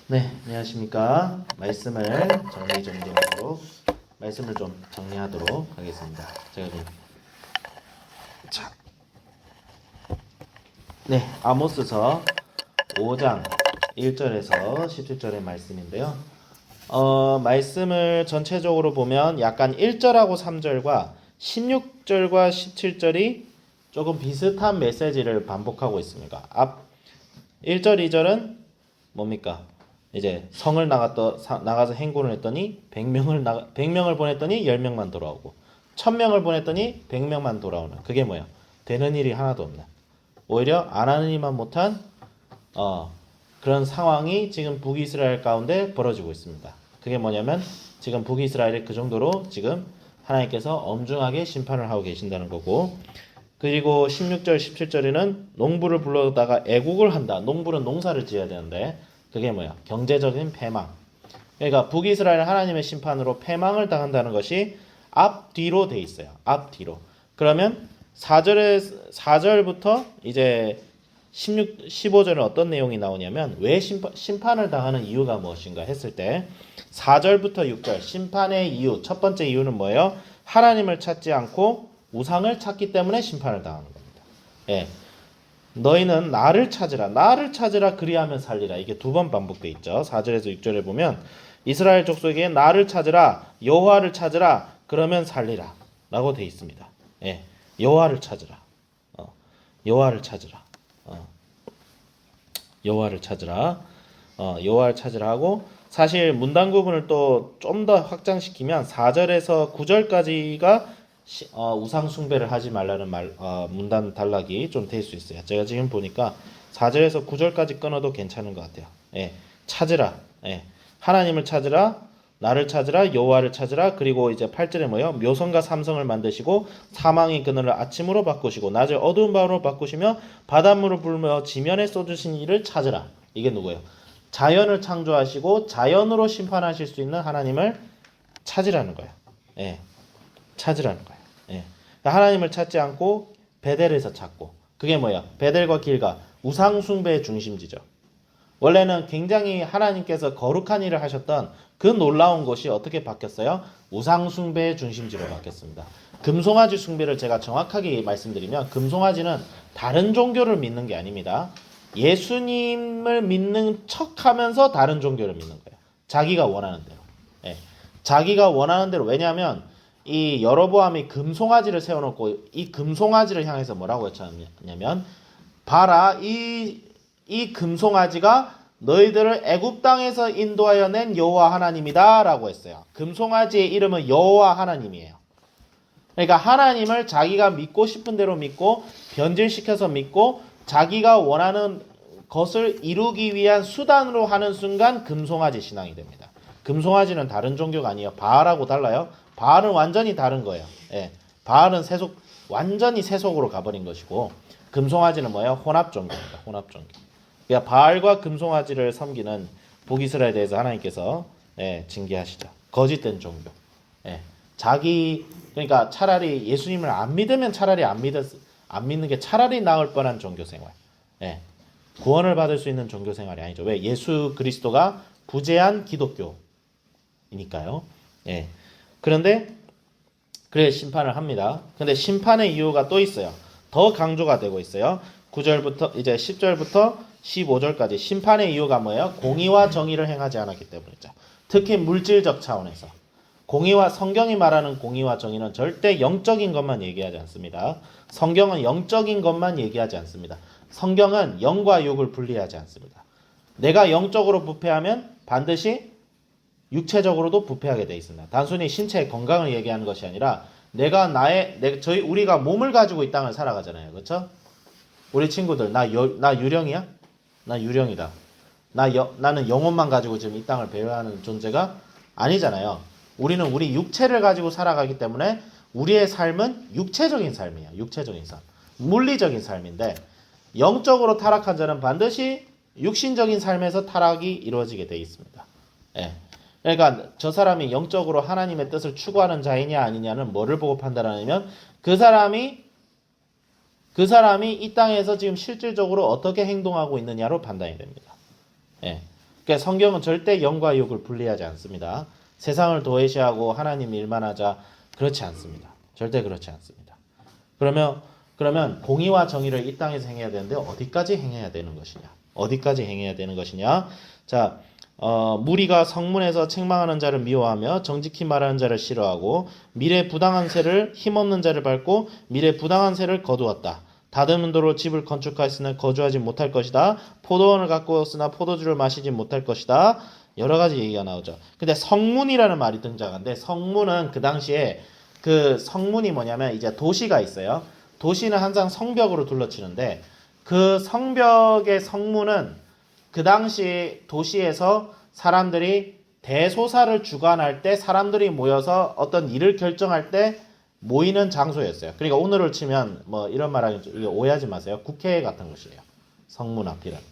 네, 안녕하십니까. 말씀을 좀 정리하도록 하겠습니다. 제가 좀 아모스서 5장 1절에서 17절의 말씀인데요. 말씀을 전체적으로 보면 약간 1절하고 3절과 16절과 17절이 조금 비슷한 메시지를 반복하고 있습니다. 앞 1절, 2절은 뭡니까? 이제 성을 나가서 행군을 했더니 100명을 보냈더니 10명만 돌아오고 1000명을 보냈더니 100명만 돌아오는, 그게 뭐야? 되는 일이 하나도 없는, 오히려 안 하는 일만 못한 그런 상황이 지금 북이스라엘 가운데 벌어지고 있습니다. 그게 뭐냐면 지금 북이스라엘이 그 정도로 지금 하나님께서 엄중하게 심판을 하고 계신다는 거고, 그리고 16절 17절에는 농부를 불러다가 애국을 한다. 농부는 농사를 지어야 되는데 그게 뭐야? 경제적인 패망. 그러니까 북이스라엘 하나님의 심판으로 패망을 당한다는 것이 앞뒤로 돼 있어요. 앞뒤로. 그러면 4절부터 이제 15절은 어떤 내용이 나오냐면 왜 심판을 당하는 이유가 무엇인가 했을 때 4절부터 6절 심판의 이유, 첫 번째 이유는 뭐예요? 하나님을 찾지 않고 우상을 찾기 때문에 심판을 당하는 겁니다. 예. 너희는 나를 찾으라 그리하면 살리라. 이게 두 번 반복되어 있죠. 4절에서 6절에 보면 이스라엘 족속에게 나를 찾으라, 여호와를 찾으라, 그러면 살리라 라고 되어 있습니다. 예. 여호와를 찾으라. 여호와를 찾으라. 여호와를 찾으라. 여호와를 찾으라 하고, 사실 문단 구분을 또 좀 더 확장시키면 4절에서 9절까지가 우상 숭배를 하지 말라는 문단 단락이 좀 될 수 있어요. 제가 지금 보니까 4절에서 9절까지 끊어도 괜찮은 것 같아요. 예. 찾으라. 예. 하나님을 찾으라. 나를 찾으라. 여호와를 찾으라. 그리고 이제 8절에 뭐예요? 묘성과 삼성을 만드시고 사망의 그늘을 아침으로 바꾸시고 낮을 어두운 밤으로 바꾸시며 바닷물을 불며 지면에 쏟으신 이를 찾으라. 이게 누구예요? 자연을 창조하시고 자연으로 심판하실 수 있는 하나님을 찾으라는 거예요. 예. 찾으라는 거예요. 예. 하나님을 찾지 않고 베델에서 찾고, 그게 뭐야? 베델과 길가, 우상 숭배의 중심지죠. 원래는 굉장히 하나님께서 거룩한 일을 하셨던 그 놀라운 곳이 어떻게 바뀌었어요? 우상 숭배의 중심지로 바뀌었습니다. 금송아지 숭배를 제가 정확하게 말씀드리면, 금송아지는 다른 종교를 믿는 게 아닙니다. 예수님을 믿는 척하면서 다른 종교를 믿는 거예요. 자기가 원하는 대로. 예. 자기가 원하는 대로. 왜냐하면 이 여로보암이 금송아지를 세워놓고 이 금송아지를 향해서 뭐라고 했냐면, 봐라, 이 금송아지가 너희들을 애굽 땅에서 인도하여 낸 여호와 하나님이다 라고 했어요. 금송아지의 이름은 여호와 하나님이에요. 그러니까 하나님을 자기가 믿고 싶은 대로 믿고 변질시켜서 믿고 자기가 원하는 것을 이루기 위한 수단으로 하는 순간 금송아지 신앙이 됩니다. 금송아지는 다른 종교가 아니에요. 바알하고 달라요. 바알은 완전히 다른 거예요. 예. 바알은 완전히 세속으로 가버린 것이고, 금송아지는 뭐예요? 혼합 종교입니다. 혼합 종교. 그러니까 바알과 금송아지를 섬기는 북이스라엘에 대해서 하나님께서 징계하시죠. 거짓된 종교. 예. 그러니까 차라리 예수님을 안 믿으면 차라리 안 믿는 게 차라리 나을 뻔한 종교 생활. 예. 구원을 받을 수 있는 종교 생활이 아니죠. 왜? 예수 그리스도가 부재한 기독교이니까요. 예. 그런데 그래 심판을 합니다. 근데 심판의 이유가 또 있어요. 더 강조가 되고 있어요. 9절부터 이제 10절부터 15절까지 심판의 이유가 뭐예요? 공의와 정의를 행하지 않았기 때문이죠. 특히 물질적 차원에서. 성경이 말하는 공의와 정의는 절대 영적인 것만 얘기하지 않습니다. 성경은 영적인 것만 얘기하지 않습니다. 성경은 영과 육을 분리하지 않습니다. 내가 영적으로 부패하면 반드시 육체적으로도 부패하게 되어 있습니다. 단순히 신체의 건강을 얘기하는 것이 아니라 우리가 몸을 가지고 이 땅을 살아가잖아요. 그렇죠? 우리 친구들 나 유령이야? 나 유령이다. 나는 영혼만 가지고 지금 이 땅을 배회하는 존재가 아니잖아요. 우리는 우리 육체를 가지고 살아가기 때문에 우리의 삶은 육체적인 삶이에요. 육체적인 삶. 물리적인 삶인데 영적으로 타락한 자는 반드시 육신적인 삶에서 타락이 이루어지게 되어 있습니다. 예. 그러니까 저 사람이 영적으로 하나님의 뜻을 추구하는 자이냐 아니냐는 뭐를 보고 판단하냐면 그 사람이 이 땅에서 지금 실질적으로 어떻게 행동하고 있느냐로 판단이 됩니다. 예. 그러니까 성경은 절대 영과 육을 분리하지 않습니다. 세상을 도외시하고 하나님 일만 하자 그렇지 않습니다. 절대 그렇지 않습니다. 그러면 공의와 정의를 이 땅에서 행해야 되는데 어디까지 행해야 되는 것이냐? 어디까지 행해야 되는 것이냐? 자, 무리가 성문에서 책망하는 자를 미워하며 정직히 말하는 자를 싫어하고 미래 부당한 세를 힘없는 자를 밟고 미래 부당한 세를 거두었다. 다듬은 도로 집을 건축하였으나 거주하지 못할 것이다. 포도원을 가꾸었으나 포도주를 마시지 못할 것이다. 여러 가지 얘기가 나오죠. 근데 성문이라는 말이 등장하는데 성문은 그 당시에 그 성문이 뭐냐면 이제 도시가 있어요. 도시는 항상 성벽으로 둘러치는데 그 성벽의 성문은 그 당시 도시에서 사람들이 대소사를 주관할 때 사람들이 모여서 어떤 일을 결정할 때 모이는 장소였어요. 그러니까 오늘을 치면 뭐 이런 말하기 오해하지 마세요. 국회 같은 것이에요. 성문 앞이라는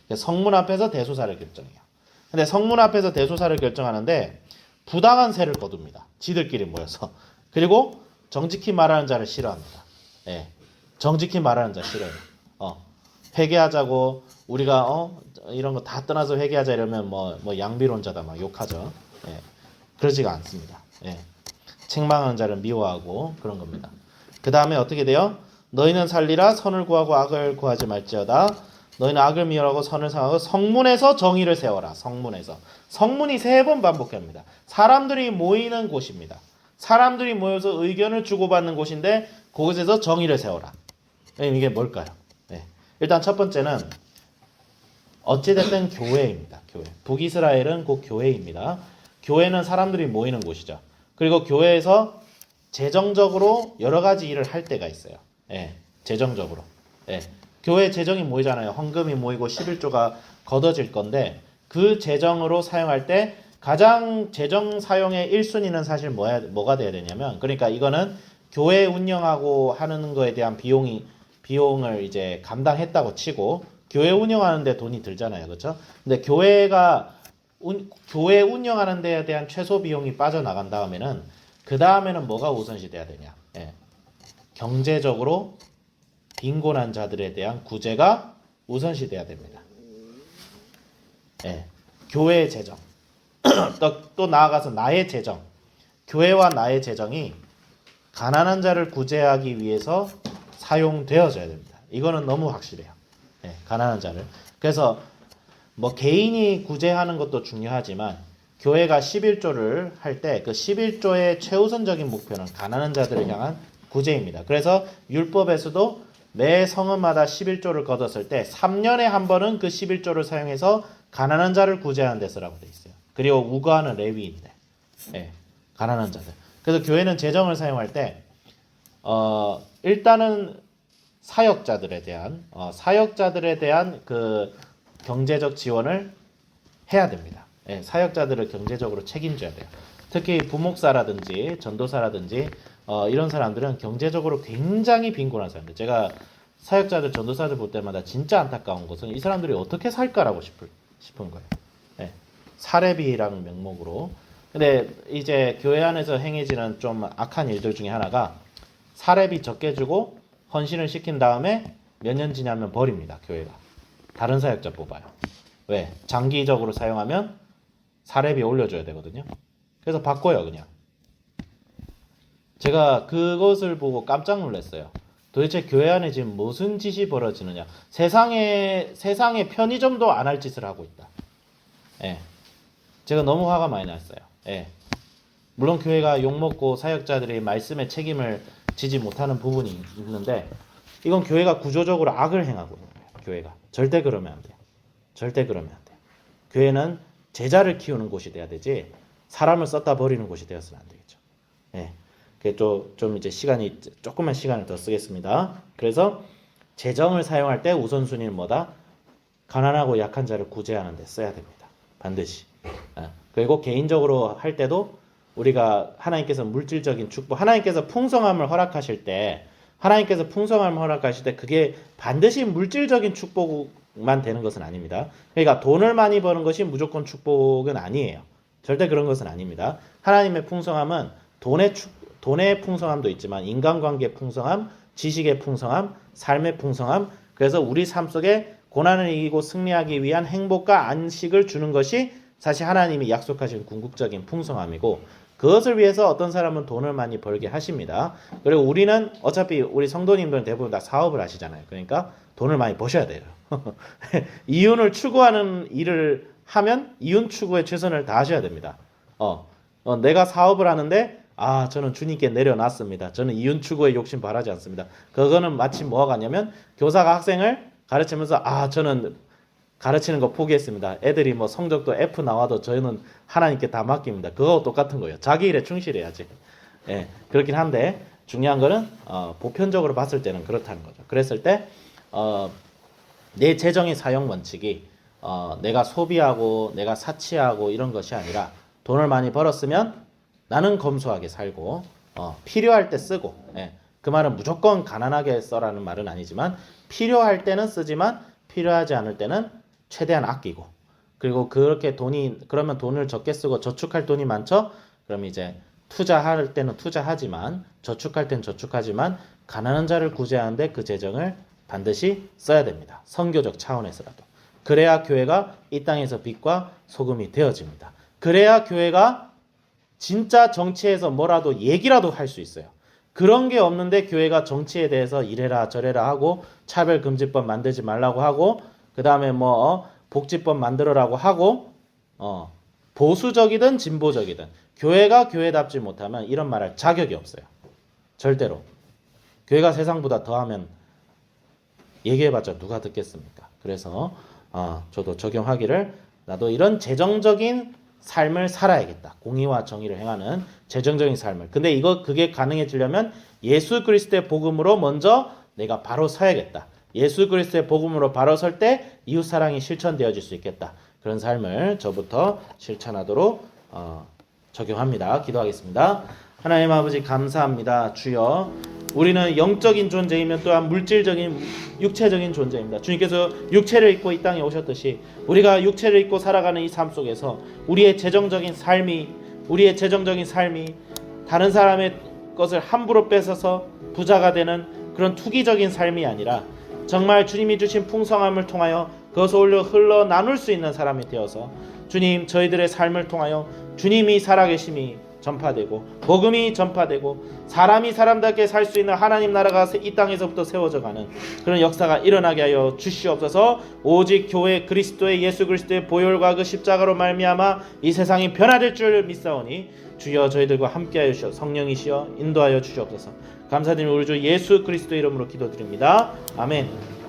거. 성문 앞에서 대소사를 결정해요. 근데 성문 앞에서 대소사를 결정하는데 부당한 세를 거둡니다. 지들끼리 모여서. 그리고 정직히 말하는 자를 싫어합니다. 예. 정직히 말하는 자 싫어요. 회개하자고 우리가 이런 거 다 떠나서 회개하자 이러면 뭐 양비론자다 막 욕하죠. 예. 그러지가 않습니다. 예. 책망하는 자를 미워하고 그런 겁니다. 그 다음에 어떻게 돼요? 너희는 살리라 선을 구하고 악을 구하지 말지어다. 너희는 악을 미워하고 선을 사랑하고 성문에서 정의를 세워라. 성문에서. 성문이 3번 반복합니다. 사람들이 모이는 곳입니다. 사람들이 모여서 의견을 주고받는 곳인데 그곳에서 정의를 세워라. 이게 뭘까요? 네. 일단 첫 번째는 어찌됐든 교회입니다. 교회. 북이스라엘은 곧 교회입니다. 교회는 사람들이 모이는 곳이죠. 그리고 교회에서 재정적으로 여러 가지 일을 할 때가 있어요. 예, 재정적으로. 예, 교회 재정이 모이잖아요. 헌금이 모이고 11조가 걷어질 건데 그 재정으로 사용할 때 가장 재정 사용의 1순위는 사실 뭐가 돼야 되냐면 그러니까 이거는 교회 운영하고 하는 거에 대한 비용을 이제 감당했다고 치고 교회 운영하는 데 돈이 들잖아요. 그렇죠? 근데 교회 운영하는 데에 대한 최소 비용이 빠져나간 다음에는 그 다음에는 뭐가 우선시 돼야 되냐? 예. 경제적으로 빈곤한 자들에 대한 구제가 우선시 돼야 됩니다. 예. 교회의 재정. 또 나아가서 나의 재정. 교회와 나의 재정이 가난한 자를 구제하기 위해서 사용되어져야 됩니다. 이거는 너무 확실해요. 예. 가난한 자를. 그래서 뭐 개인이 구제하는 것도 중요하지만 교회가 11조를 할 때 그 11조의 최우선적인 목표는 가난한 자들을 향한 구제입니다. 그래서 율법에서도 매 성읍마다 11조를 거뒀을 때 3년에 한 번은 그 11조를 사용해서 가난한 자를 구제하는 데 쓰라고 되어 있어요. 그리고 우거하는 레위인들, 예, 가난한 자들. 그래서 교회는 재정을 사용할 때 일단은 사역자들에 대한 그 경제적 지원을 해야 됩니다. 예, 사역자들을 경제적으로 책임져야 돼요. 특히 부목사라든지 전도사라든지 이런 사람들은 경제적으로 굉장히 빈곤한 사람들. 제가 사역자들, 전도사들 볼 때마다 진짜 안타까운 것은 이 사람들이 어떻게 살까라고 싶은 거예요. 예, 사례비라는 명목으로. 근데 이제 교회 안에서 행해지는 좀 악한 일들 중에 하나가 사례비 적게 주고 헌신을 시킨 다음에 몇 년 지나면 버립니다. 교회가. 다른 사역자 뽑아요. 왜? 장기적으로 사용하면 사례비 올려줘야 되거든요. 그래서 바꿔요, 그냥. 제가 그것을 보고 깜짝 놀랐어요. 도대체 교회 안에 지금 무슨 짓이 벌어지느냐. 세상에 편의점도 안 할 짓을 하고 있다. 예. 제가 너무 화가 많이 났어요. 예. 물론 교회가 욕먹고 사역자들이 말씀에 책임을 지지 못하는 부분이 있는데 이건 교회가 구조적으로 악을 행하고 있는 거예요. 교회가. 절대 그러면 안 돼요. 절대 그러면 안 돼요. 교회는 제자를 키우는 곳이 돼야 되지 사람을 썼다 버리는 곳이 되어서는 안 되겠죠. 예. 그게 좀 이제 조금만 시간을 더 쓰겠습니다. 그래서 재정을 사용할 때 우선순위는 뭐다? 가난하고 약한 자를 구제하는 데 써야 됩니다. 반드시. 그리고 개인적으로 할 때도 우리가 하나님께서 물질적인 축복, 하나님께서 풍성함을 허락하실 때 그게 반드시 물질적인 축복만 되는 것은 아닙니다. 그러니까 돈을 많이 버는 것이 무조건 축복은 아니에요. 절대 그런 것은 아닙니다. 하나님의 풍성함은 돈의 풍성함도 있지만 인간관계의 풍성함, 지식의 풍성함, 삶의 풍성함, 그래서 우리 삶 속에 고난을 이기고 승리하기 위한 행복과 안식을 주는 것이 사실 하나님이 약속하신 궁극적인 풍성함이고, 그것을 위해서 어떤 사람은 돈을 많이 벌게 하십니다. 그리고 우리는 어차피 우리 성도님들은 대부분 다 사업을 하시잖아요. 그러니까 돈을 많이 버셔야 돼요. 이윤을 추구하는 일을 하면 이윤 추구에 최선을 다하셔야 됩니다. 내가 사업을 하는데 저는 주님께 내려놨습니다. 저는 이윤 추구에 욕심 바라지 않습니다. 그거는 마치 뭐가 같냐면 교사가 학생을 가르치면서 저는 가르치는 거 포기했습니다. 애들이 뭐 성적도 F 나와도 저희는 하나님께 다 맡깁니다. 그거하고 똑같은 거예요. 자기 일에 충실해야지. 예, 그렇긴 한데 중요한 거는 보편적으로 봤을 때는 그렇다는 거죠. 그랬을 때 내 재정의 사용 원칙이 내가 소비하고 내가 사치하고 이런 것이 아니라, 돈을 많이 벌었으면 나는 검소하게 살고 필요할 때 쓰고, 그 말은 무조건 가난하게 써라는 말은 아니지만 필요할 때는 쓰지만 필요하지 않을 때는 최대한 아끼고, 그리고 그러면 돈을 적게 쓰고 저축할 돈이 많죠? 그럼 이제 투자할 때는 투자하지만 저축할 때는 저축하지만 가난한 자를 구제하는데 그 재정을 반드시 써야 됩니다. 선교적 차원에서라도. 그래야 교회가 이 땅에서 빛과 소금이 되어집니다. 그래야 교회가 진짜 정치에서 뭐라도 얘기라도 할 수 있어요. 그런 게 없는데 교회가 정치에 대해서 이래라 저래라 하고 차별금지법 만들지 말라고 하고 그 다음에 복지법 만들어라고 하고 보수적이든 진보적이든 교회가 교회답지 못하면 이런 말할 자격이 없어요. 절대로. 교회가 세상보다 더하면 얘기해봤자 누가 듣겠습니까? 그래서 저도 적용하기를, 나도 이런 재정적인 삶을 살아야겠다. 공의와 정의를 행하는 재정적인 삶을. 근데 그게 가능해지려면 예수 그리스도의 복음으로 먼저 내가 바로 서야겠다. 예수 그리스도의 복음으로 바로 설 때 이웃사랑이 실천되어질 수 있겠다. 그런 삶을 저부터 실천하도록 적용합니다. 기도하겠습니다. 하나님 아버지 감사합니다. 주여, 우리는 영적인 존재이면 또한 물질적인 육체적인 존재입니다. 주님께서 육체를 입고 이 땅에 오셨듯이 우리가 육체를 입고 살아가는 이 삶 속에서 우리의 재정적인 삶이 다른 사람의 것을 함부로 뺏어서 부자가 되는 그런 투기적인 삶이 아니라 정말 주님이 주신 풍성함을 통하여 그것을 흘러 나눌 수 있는 사람이 되어서 주님, 저희들의 삶을 통하여 주님이 살아계심이 전파되고 복음이 전파되고 사람이 사람답게 살 수 있는 하나님 나라가 이 땅에서부터 세워져 가는 그런 역사가 일어나게 하여 주시옵소서. 오직 교회 그리스도의 예수 그리스도의 보혈과 그 십자가로 말미암아 이 세상이 변화될 줄 믿사오니 주여 저희들과 함께하여 주시옵소서. 성령이시여 인도하여 주시옵소서. 감사드리며 우리 주 예수 그리스도 이름으로 기도드립니다. 아멘.